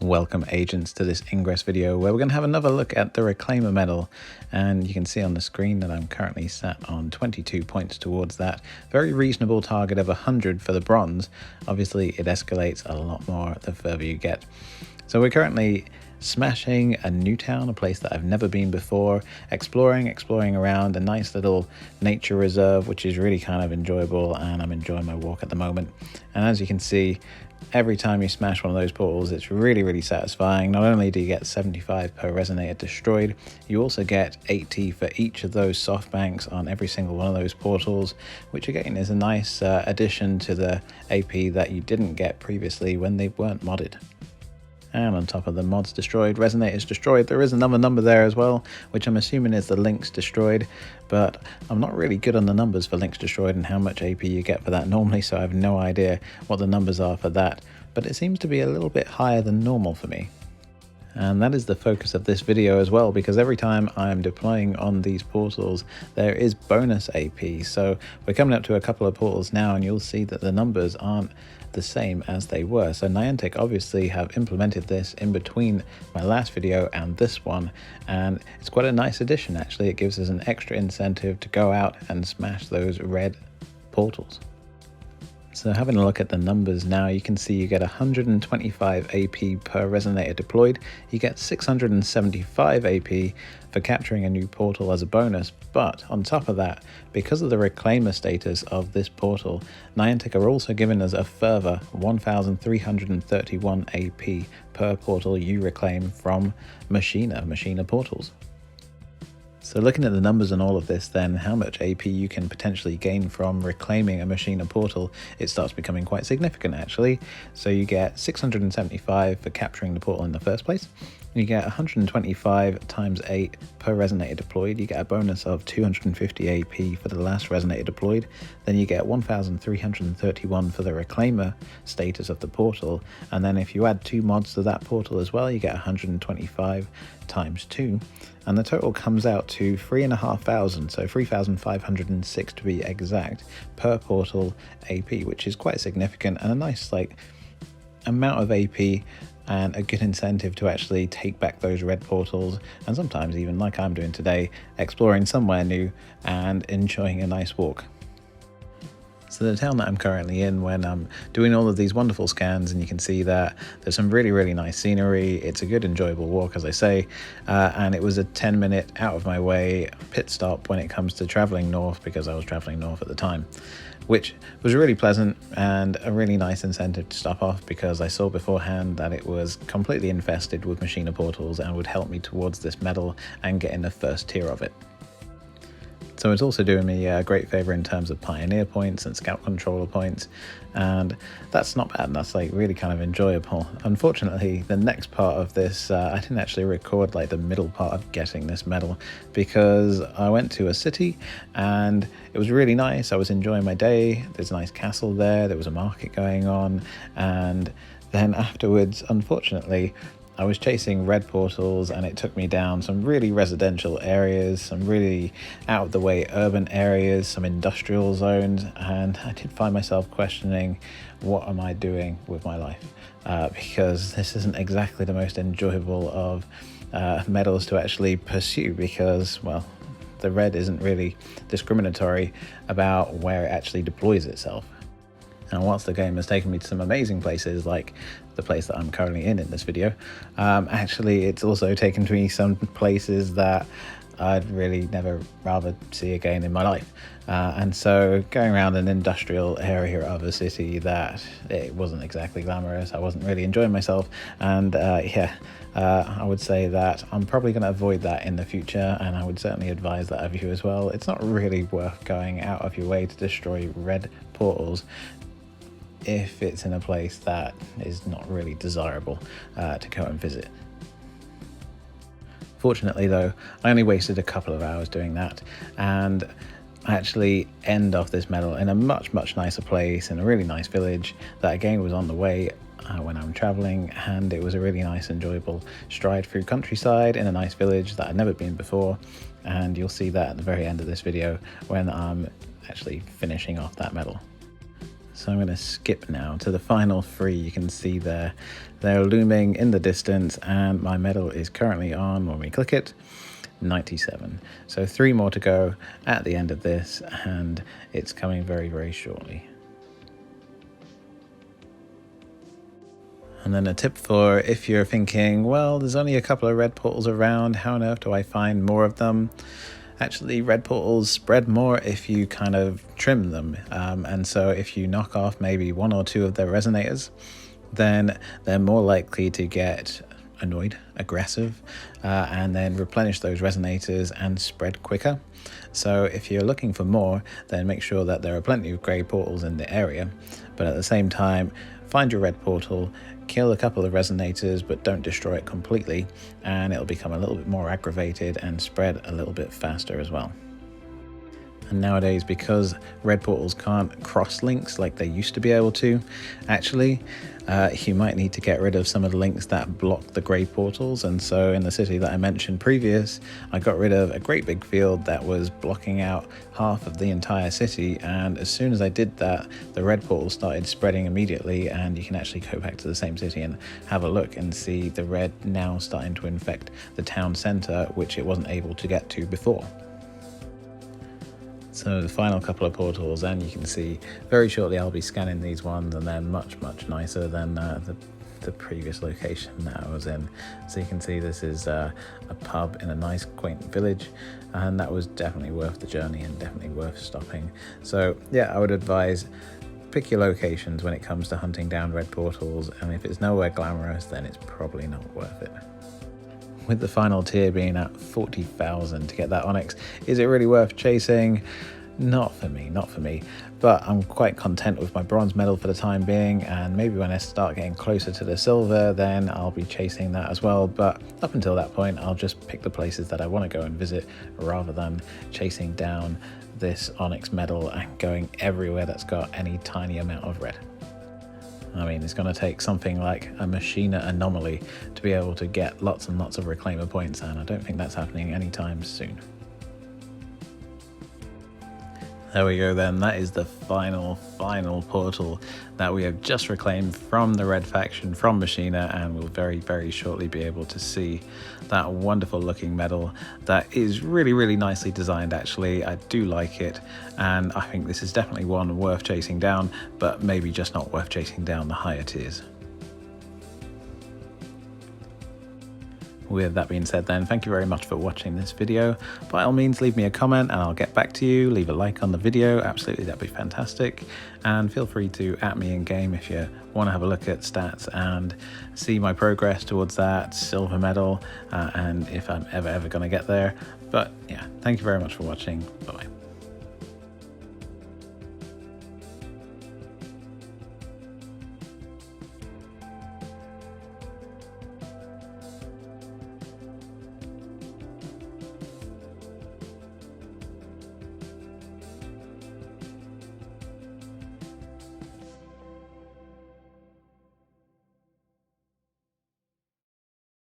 Welcome agents to this Ingress video where we're going to have another look at the Reclaimer medal, and you can see on the screen that I'm currently sat on 22 points towards that very reasonable target of 100 for the bronze. Obviously it escalates a lot more the further you get. So we're currently smashing a new town, a place that I've never been before, exploring around a nice little nature reserve, which is really kind of enjoyable, and I'm enjoying my walk at the moment. And as you can see, every time you smash one of those portals, it's really satisfying. Not only do you get 75 per resonator destroyed, you also get 80 for each of those soft banks on every single one of those portals, which again is a nice addition to the AP that you didn't get previously when they weren't modded. And on top of the mods destroyed, resonators destroyed, there is another number there as well, which I'm assuming is the links destroyed, but I'm not really good on the numbers for links destroyed and how much AP you get for that normally, so I have no idea what the numbers are for that, but it seems to be a little bit higher than normal for me. And that is the focus of this video as well, because every time I'm deploying on these portals, there is bonus AP. So we're coming up to a couple of portals now, and you'll see that the numbers aren't the same as they were. So Niantic obviously have implemented this in between my last video and this one, and it's quite a nice addition actually. It gives us an extra incentive to go out and smash those red portals. So having a look at the numbers now, you can see you get 125 AP per resonator deployed. You get 675 AP for capturing a new portal as a bonus, but on top of that, because of the Reclaimer status of this portal, Niantic are also giving us a further 1,331 AP per portal you reclaim from Machina portals. So looking at the numbers and all of this, then how much AP you can potentially gain from reclaiming a Machina portal, it starts becoming quite significant actually. So you get 675 for capturing the portal in the first place. You get 125 times 8 per resonator deployed. You get a bonus of 250 AP for the last resonator deployed. Then you get 1,331 for the Reclaimer status of the portal. And then if you add 2 mods to that portal as well, you get 125 times 2. And the total comes out to 3,500, so 3,506 to be exact, per portal AP, which is quite significant and a nice amount of AP and a good incentive to actually take back those red portals, and sometimes even like I'm doing today, exploring somewhere new and enjoying a nice walk. So the town that I'm currently in, when I'm doing all of these wonderful scans, and you can see that there's some really nice scenery. It's a good enjoyable walk, as I say, and it was a 10-minute out of my way pit stop when it comes to traveling north, because I was traveling north at the time, which was really pleasant and a really nice incentive to stop off, because I saw beforehand that it was completely infested with Machina portals and would help me towards this medal and getting the first tier of it. So it's also doing me a great favor in terms of pioneer points and scout controller points, and that's not bad. That's really kind of enjoyable. Unfortunately, the next part of this, I didn't actually record the middle part of getting this medal, because I went to a city and it was really nice. I was enjoying my day. There's a nice castle there. There was a market going on, and then afterwards, unfortunately, I was chasing red portals and it took me down some really residential areas, some really out of the way urban areas, some industrial zones, and I did find myself questioning, what am I doing with my life? Because this isn't exactly the most enjoyable of medals to actually pursue, because, well, the red isn't really discriminatory about where it actually deploys itself. And whilst the game has taken me to some amazing places, like the place that I'm currently in this video, actually it's also taken me some places that I'd really never rather see again in my life. And so going around an industrial area of a city that it wasn't exactly glamorous, I wasn't really enjoying myself, and I would say that I'm probably going to avoid that in the future, and I would certainly advise that of you as well. It's not really worth going out of your way to destroy red portals if it's in a place that is not really desirable to go and visit. Fortunately though, I only wasted a couple of hours doing that, and I actually end off this medal in a much nicer place, in a really nice village that again was on the way when I'm traveling, and it was a really nice enjoyable stride through countryside in a nice village that I'd never been before, and you'll see that at the very end of this video when I'm actually finishing off that medal. So I'm going to skip now to the final 3. You can see they're looming in the distance, and my medal is currently on, when we click it, 97. So 3 more to go at the end of this, and it's coming very, very shortly. And then a tip for if you're thinking, well, there's only a couple of red portals around, how on earth do I find more of them? Actually, red portals spread more if you kind of trim them. And so if you knock off maybe 1 or 2 of their resonators, then they're more likely to get annoyed, aggressive, and then replenish those resonators and spread quicker. So if you're looking for more, then make sure that there are plenty of grey portals in the area, but at the same time, find your red portal, kill a couple of resonators, but don't destroy it completely, and it'll become a little bit more aggravated and spread a little bit faster as well. And nowadays, because red portals can't cross links like they used to be able to, actually, you might need to get rid of some of the links that block the grey portals. And so in the city that I mentioned previous, I got rid of a great big field that was blocking out half of the entire city. And as soon as I did that, the red portals started spreading immediately, and you can actually go back to the same city and have a look and see the red now starting to infect the town centre, which it wasn't able to get to before. So the final couple of portals, and you can see very shortly I'll be scanning these ones, and they're much, much nicer than the previous location that I was in. So you can see this is a pub in a nice quaint village, and that was definitely worth the journey and definitely worth stopping. So yeah, I would advise pick your locations when it comes to hunting down red portals, and if it's nowhere glamorous, then it's probably not worth it. With the final tier being at 40,000 to get that Onyx, is it really worth chasing? Not for me, not for me. But I'm quite content with my bronze medal for the time being, and maybe when I start getting closer to the silver, then I'll be chasing that as well. But up until that point, I'll just pick the places that I want to go and visit, rather than chasing down this Onyx medal and going everywhere that's got any tiny amount of red. I mean, it's going to take something like a Machina anomaly to be able to get lots and lots of Reclaimer points, and I don't think that's happening anytime soon. There we go then, that is the final portal that we have just reclaimed from the red faction, from Machina, and we'll very, very shortly be able to see that wonderful looking medal that is really, really nicely designed actually. I do like it, and I think this is definitely one worth chasing down, but maybe just not worth chasing down the higher tiers. With that being said then, thank you very much for watching this video. By all means, leave me a comment and I'll get back to you. Leave a like on the video, absolutely, that'd be fantastic. And feel free to @ me in game if you want to have a look at stats and see my progress towards that silver medal, and if I'm ever going to get there. But yeah, thank you very much for watching. Bye-bye.